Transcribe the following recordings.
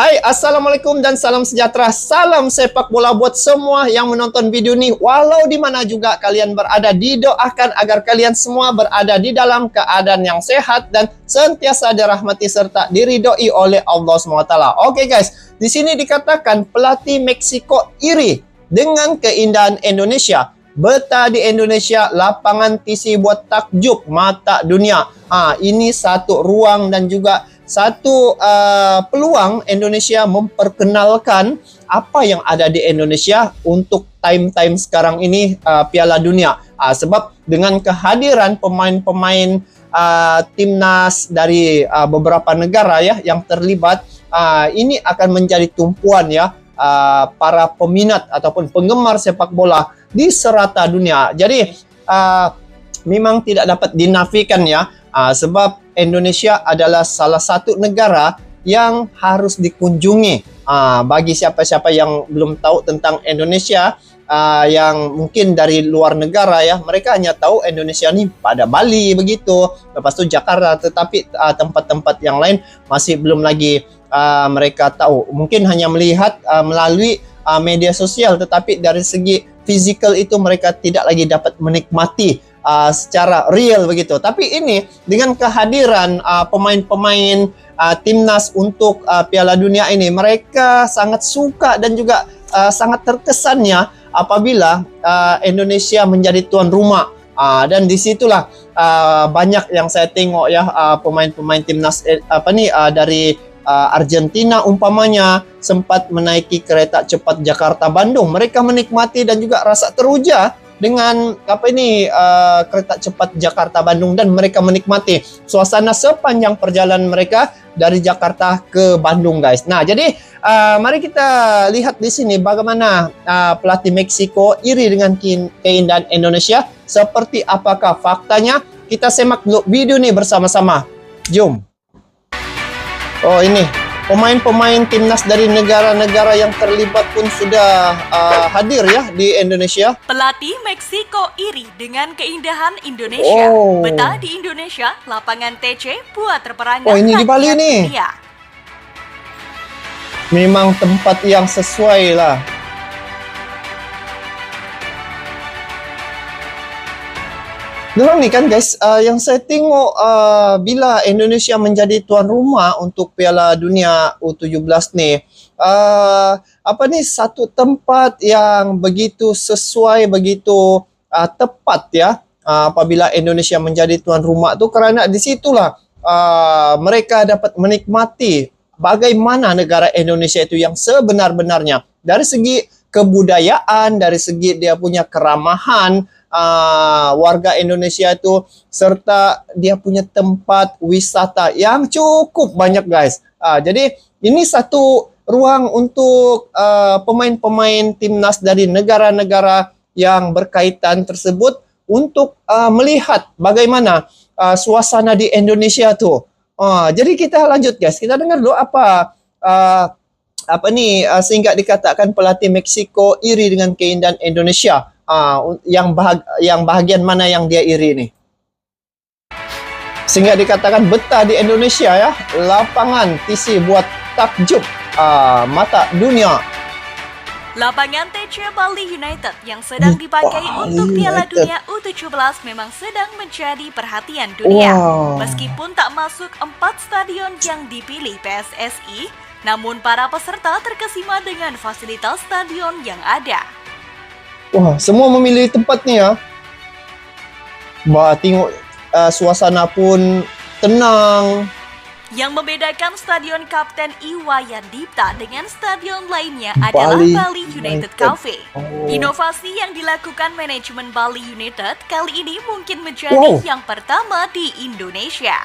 Hai, Assalamualaikum dan salam sejahtera. Salam sepak bola buat semua yang menonton video ini. Walau di mana juga kalian berada, didoakan agar kalian semua berada di dalam keadaan yang sehat dan sentiasa dirahmati serta diridhoi oleh Allah SWT. Oke guys, di sini dikatakan pelatih Meksiko iri dengan keindahan Indonesia. Betah di Indonesia, lapangan TC buat takjub mata dunia. Ini satu ruang dan juga satu peluang Indonesia memperkenalkan apa yang ada di Indonesia untuk time-time sekarang ini Piala Dunia. Sebab dengan kehadiran pemain-pemain timnas dari beberapa negara ya yang terlibat, ini akan menjadi tumpuan ya para peminat ataupun penggemar sepak bola di serata dunia. Jadi memang tidak dapat dinafikan ya, sebab Indonesia adalah salah satu negara yang harus dikunjungi. Bagi siapa-siapa yang belum tahu tentang Indonesia, yang mungkin dari luar negara ya, mereka hanya tahu Indonesia nih pada Bali begitu, lepas itu Jakarta, tetapi tempat-tempat yang lain masih belum lagi mereka tahu. Mungkin hanya melihat melalui media sosial, tetapi dari segi physical itu mereka tidak lagi dapat menikmati secara real begitu. Tapi ini dengan kehadiran pemain-pemain timnas untuk Piala Dunia ini, mereka sangat suka dan juga sangat terkesannya apabila Indonesia menjadi tuan rumah. Dan disitulah banyak yang saya tengok ya, pemain-pemain timnas dari Argentina umpamanya sempat menaiki kereta cepat Jakarta-Bandung. Mereka menikmati dan juga rasa teruja dengan kereta cepat Jakarta-Bandung, dan mereka menikmati suasana sepanjang perjalanan mereka dari Jakarta ke Bandung, guys. Nah, jadi mari kita lihat di sini bagaimana pelatih Meksiko iri dengan keindahan Indonesia. Seperti apakah faktanya? Kita semak dulu video ini bersama-sama. Jom. Oh, ini pemain-pemain timnas dari negara-negara yang terlibat pun sudah hadir ya di Indonesia. Pelatih Meksiko iri dengan keindahan Indonesia. Betah di Indonesia, lapangan TC buat terperangah. Oh, ini di Bali nih. Dunia. Memang tempat yang sesuai lah. Memang nih kan guys, yang saya tengok bila Indonesia menjadi tuan rumah untuk Piala Dunia U17 nih, satu tempat yang begitu sesuai, begitu tepat ya, apabila Indonesia menjadi tuan rumah tuh, karena disitulah mereka dapat menikmati bagaimana negara Indonesia itu yang sebenar-benarnya dari segi kebudayaan, dari segi dia punya keramahan warga Indonesia itu, serta dia punya tempat wisata yang cukup banyak, guys. Jadi ini satu ruang untuk pemain-pemain timnas dari negara-negara yang berkaitan tersebut untuk melihat bagaimana suasana di Indonesia tuh. Jadi kita lanjut, guys. Kita dengar dulu sehingga dikatakan pelatih Meksiko iri dengan keindahan Indonesia. Yang bahagian mana yang dia iri nih? Sehingga dikatakan betah di Indonesia ya, lapangan TC buat takjub mata dunia. Lapangan TC Bali United yang sedang dipakai untuk Piala Dunia U17 memang sedang menjadi perhatian dunia. Meskipun tak masuk 4 stadion yang dipilih PSSI, namun para peserta terkesima dengan fasilitas stadion yang ada. Wah, semua memilih tempat nih ya. Tengok suasana pun tenang. Yang membedakan Stadion Kapten Iwayan Dipta dengan stadion lainnya adalah Bali United Cafe. Inovasi yang dilakukan manajemen Bali United kali ini mungkin menjadi yang pertama di Indonesia.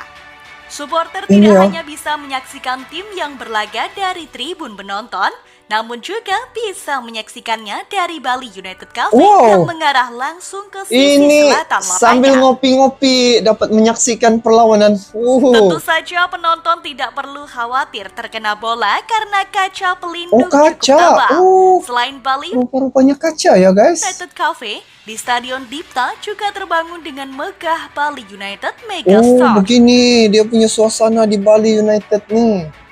Supporter tidak hanya bisa menyaksikan tim yang berlaga dari tribun penonton, namun juga bisa menyaksikannya dari Bali United Cafe yang mengarah langsung ke sisi selatan lapangan. Sambil ngopi-ngopi dapat menyaksikan perlawanan. Tentu saja penonton tidak perlu khawatir terkena bola karena kaca pelindung cukup tebal. Selain Bali rupanya kaca ya, guys. United Cafe di Stadion Dipta juga terbangun dengan megah Bali United Megastar. Begini dia punya suasana di Bali United nih.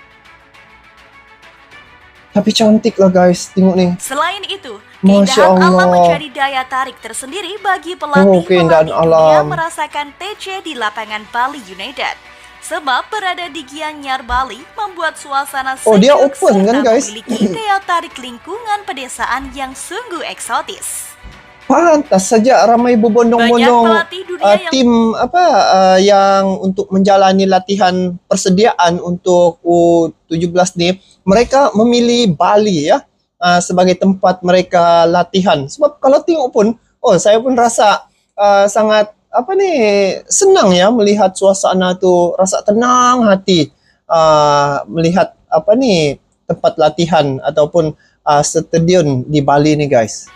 Tapi cantik lah guys, tengok nih. Selain itu, Masya keindahan alam Allah. menjadi daya tarik tersendiri bagi pelatih Keindahan dunia alam. merasakan TC di lapangan Bali United. Sebab berada di Gianyar, Bali membuat suasana sejuk dia open kan, serta guys? memiliki daya tarik lingkungan pedesaan yang sungguh eksotis. Pantas saja ramai Banyak berbondong-bondong pelatih dunia yang tim yang untuk menjalani latihan persediaan untuk U17 nih, mereka memilih Bali ya sebagai tempat mereka latihan. Sebab kalau tengok pun, saya pun rasa sangat senang ya melihat suasana tuh, rasa tenang hati melihat tempat latihan ataupun stadion di Bali nih guys.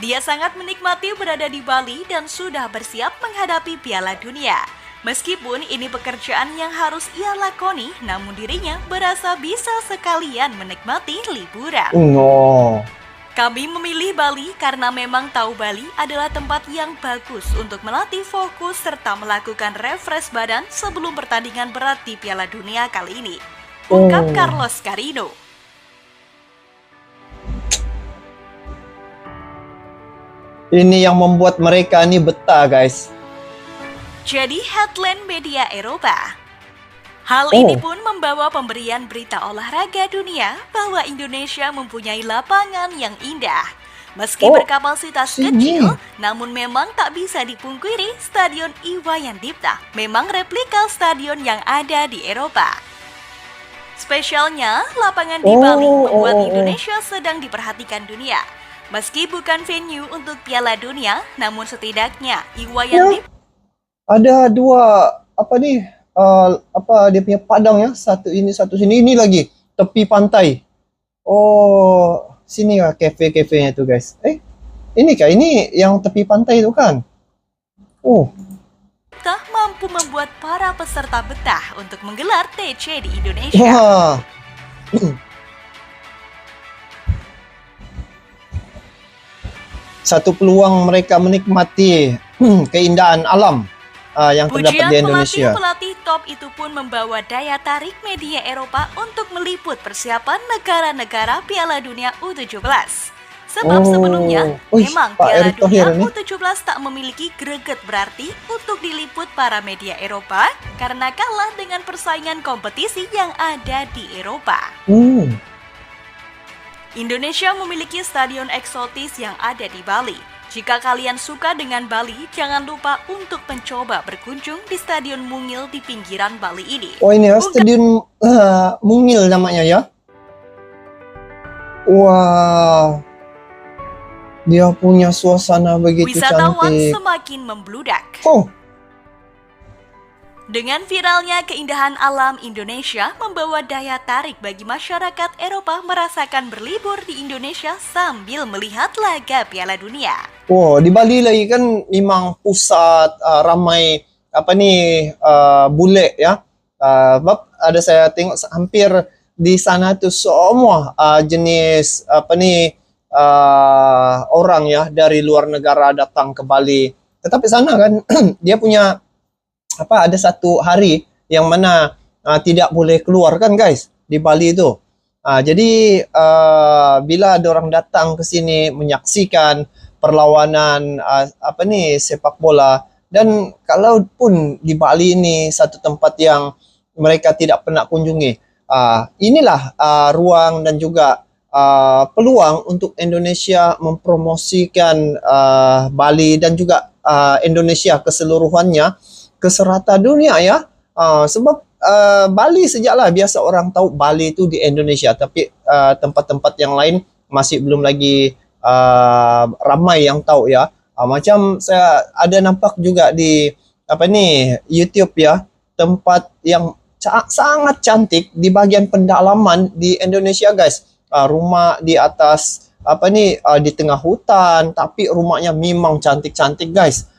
Dia sangat menikmati berada di Bali dan sudah bersiap menghadapi Piala Dunia. Meskipun ini pekerjaan yang harus ia lakoni, namun dirinya berasa bisa sekalian menikmati liburan. Kami memilih Bali karena memang tahu Bali adalah tempat yang bagus untuk melatih fokus serta melakukan refresh badan sebelum pertandingan berat di Piala Dunia kali ini. Ungkap Carlos Carino. Ini yang membuat mereka ini betah guys. Jadi headline media Eropa. Hal ini pun membawa pemberian berita olahraga dunia bahwa Indonesia mempunyai lapangan yang indah. Meski berkapasitas kecil, namun memang tak bisa dipungkiri Stadion Iwayan Dipta memang replika stadion yang ada di Eropa. Spesialnya, lapangan di Bali membuat Indonesia sedang diperhatikan dunia. Meski bukan venue untuk Piala Dunia, namun setidaknya Iwayan Dipta ada dua dia punya padang ya, satu ini satu sini, ini lagi tepi pantai. Sini lah kafe-kafenya tuh guys. Ini yang tepi pantai itu kan? mampu membuat para peserta betah untuk menggelar TC di Indonesia. Satu peluang mereka menikmati keindahan alam yang terdapat di Indonesia. Pelatih top itu pun membawa daya tarik media Eropa untuk meliput persiapan negara-negara Piala Dunia U17. Sebab sebelumnya, memang Piala Dunia U17 tak memiliki greget berarti untuk diliput para media Eropa karena kalah dengan persaingan kompetisi yang ada di Eropa. Indonesia memiliki stadion eksotis yang ada di Bali. Jika kalian suka dengan Bali, jangan lupa untuk mencoba berkunjung di Stadion Mungil di pinggiran Bali ini. Ini ya, Stadion Mungil namanya ya. Wah, dia punya suasana begitu wisatawan cantik. Semakin membludak. Dengan viralnya keindahan alam Indonesia membawa daya tarik bagi masyarakat Eropa merasakan berlibur di Indonesia sambil melihat laga Piala Dunia. Di Bali lagi kan memang pusat ramai bule ya. Ada saya tengok hampir di sana tuh semua jenis orang ya dari luar negara datang ke Bali. Tetapi sana kan dia punya ada satu hari yang mana tidak boleh keluar kan guys di Bali itu. Jadi bila ada orang datang ke sini menyaksikan perlawanan sepak bola, dan kalaupun di Bali ini satu tempat yang mereka tidak pernah kunjungi, inilah ruang dan juga peluang untuk Indonesia mempromosikan Bali dan juga Indonesia keseluruhannya ke serata dunia ya. Sebab Bali sejaklah biasa orang tahu Bali itu di Indonesia, tapi tempat-tempat yang lain masih belum lagi ramai yang tahu ya. Macam saya ada nampak juga di YouTube ya, tempat yang sangat cantik di bagian pendalaman di Indonesia guys. Rumah di atas di tengah hutan, tapi rumahnya memang cantik-cantik guys.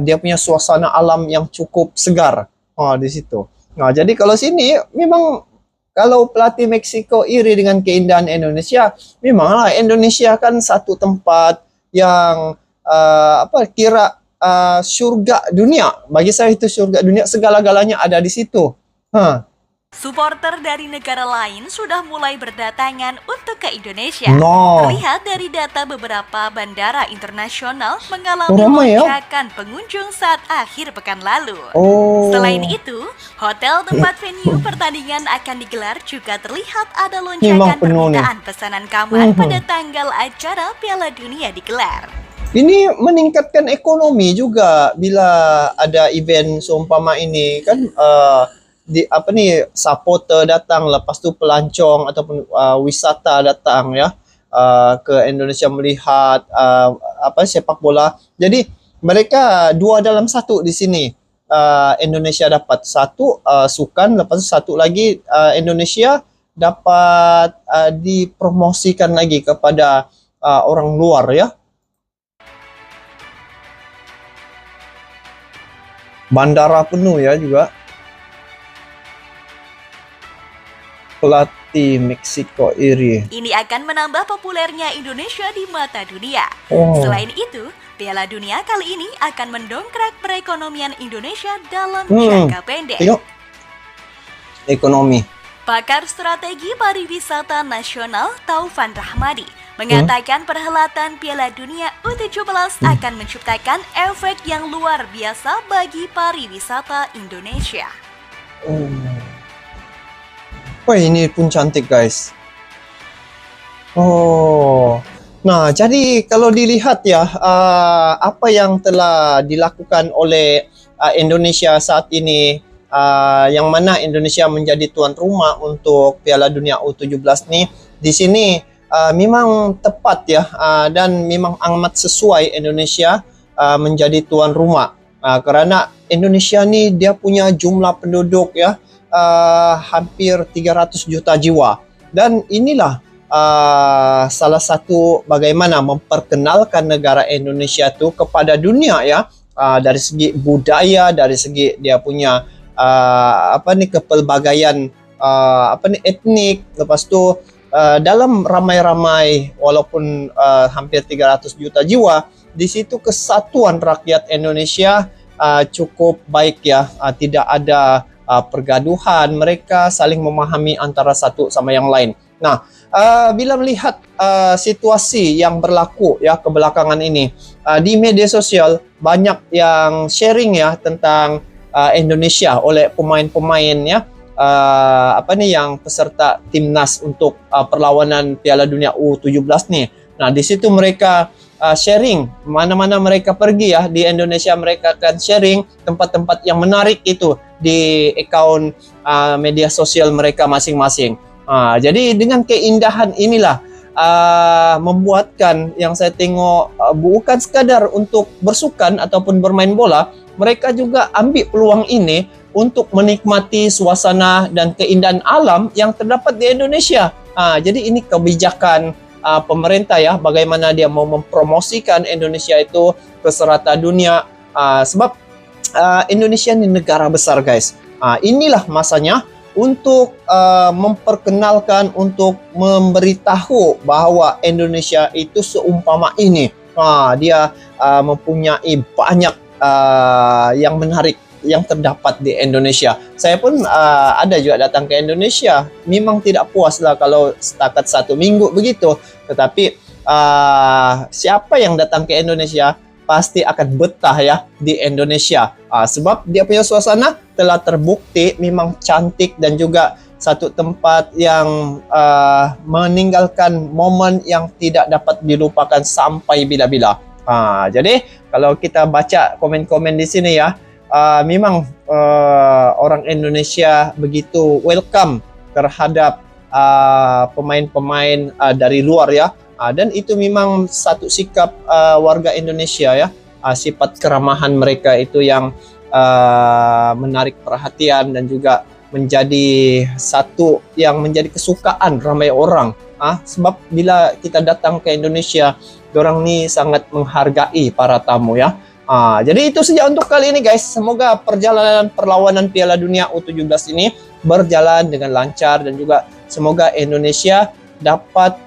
Dia punya suasana alam yang cukup segar di situ. Jadi kalau sini memang kalau pelatih Meksiko iri dengan keindahan Indonesia, memanglah Indonesia kan satu tempat yang kira surga dunia. Bagi saya itu surga dunia, segala-galanya ada di situ. Supporter dari negara lain sudah mulai berdatangan untuk ke Indonesia. No. Terlihat dari data beberapa bandara internasional mengalami Ramai ya? lonjakan pengunjung saat akhir pekan lalu. Oh. Selain itu, hotel tempat venue pertandingan akan digelar juga terlihat ada Memang lonjakan penuh nih. permintaan pesanan kamar pada tanggal acara Piala Dunia digelar. Ini meningkatkan ekonomi juga bila ada event seumpama ini kan, supporter datang, lepas tu pelancong ataupun wisata datang ya ke Indonesia melihat sepak bola. Jadi mereka 2 dalam 1 di sini. Indonesia dapat 1 sukan, lepas tu 1 lagi Indonesia dapat dipromosikan lagi kepada orang luar ya. Bandara penuh ya juga. Pelatih Meksiko iri. Ini akan menambah populernya Indonesia di mata dunia. Selain itu, Piala Dunia kali ini akan mendongkrak perekonomian Indonesia dalam jangka pendek. Tengok. Ekonomi. Pakar Strategi Pariwisata Nasional Taufan Rahmadi mengatakan perhelatan Piala Dunia U17 akan menciptakan efek yang luar biasa bagi pariwisata Indonesia. Wah, ini pun cantik guys. Nah, jadi kalau dilihat ya, apa yang telah dilakukan oleh Indonesia saat ini, yang mana Indonesia menjadi tuan rumah untuk Piala Dunia U17 nih, di sini memang tepat ya, dan memang amat sesuai Indonesia menjadi tuan rumah, karena Indonesia nih dia punya jumlah penduduk ya hampir 300 juta jiwa, dan inilah salah satu bagaimana memperkenalkan negara Indonesia itu kepada dunia ya, dari segi budaya, dari segi dia punya kepelbagaian etnik, lepas tu dalam ramai-ramai walaupun hampir 300 juta jiwa, di situ kesatuan rakyat Indonesia cukup baik ya, tidak ada pergaduhan, mereka saling memahami antara satu sama yang lain. Nah, bila melihat situasi yang berlaku ya kebelakangan ini, di media sosial banyak yang sharing ya tentang Indonesia oleh pemain-pemain ya, yang peserta timnas untuk perlawanan Piala Dunia U17 nih. Nah, di situ mereka sharing mana-mana mereka pergi ya di Indonesia, mereka akan sharing tempat-tempat yang menarik itu di akaun media sosial mereka masing-masing. Jadi dengan keindahan inilah membuatkan yang saya tengok bukan sekadar untuk bersukan ataupun bermain bola, mereka juga ambil peluang ini untuk menikmati suasana dan keindahan alam yang terdapat di Indonesia. Jadi ini kebijakan pemerintah ya, bagaimana dia mau mempromosikan Indonesia itu ke serata dunia, sebab Indonesia ini negara besar guys. Inilah masanya untuk memperkenalkan, untuk memberitahu bahwa Indonesia itu seumpama ini. Dia mempunyai banyak yang menarik yang terdapat di Indonesia. Saya pun ada juga datang ke Indonesia. Memang tidak puas lah kalau setakat 1 minggu begitu. Tetapi siapa yang datang ke Indonesia pasti akan betah ya di Indonesia. Sebab dia punya suasana telah terbukti memang cantik, dan juga satu tempat yang meninggalkan momen yang tidak dapat dilupakan sampai bila-bila. Jadi kalau kita baca komen-komen di sini ya, memang orang Indonesia begitu welcome terhadap pemain-pemain dari luar ya, dan itu memang satu sikap warga Indonesia ya, sifat keramahan mereka itu yang menarik perhatian dan juga menjadi satu yang menjadi kesukaan ramai orang. Sebab bila kita datang ke Indonesia, dorang ni sangat menghargai para tamu ya. Jadi itu saja untuk kali ini guys. Semoga perjalanan perlawanan Piala Dunia U17 ini berjalan dengan lancar, dan juga semoga Indonesia dapat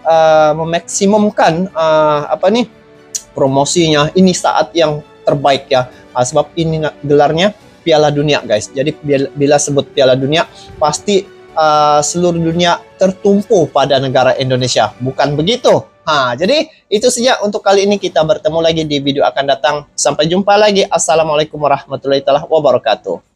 memaksimumkan promosinya. Ini saat yang terbaik ya, sebab ini gelarnya Piala Dunia guys. Jadi bila sebut Piala Dunia pasti seluruh dunia tertumpu pada negara Indonesia. Bukan begitu? Jadi itu saja untuk kali ini. Kita bertemu lagi di video akan datang. Sampai jumpa lagi. Assalamualaikum warahmatullahi wabarakatuh.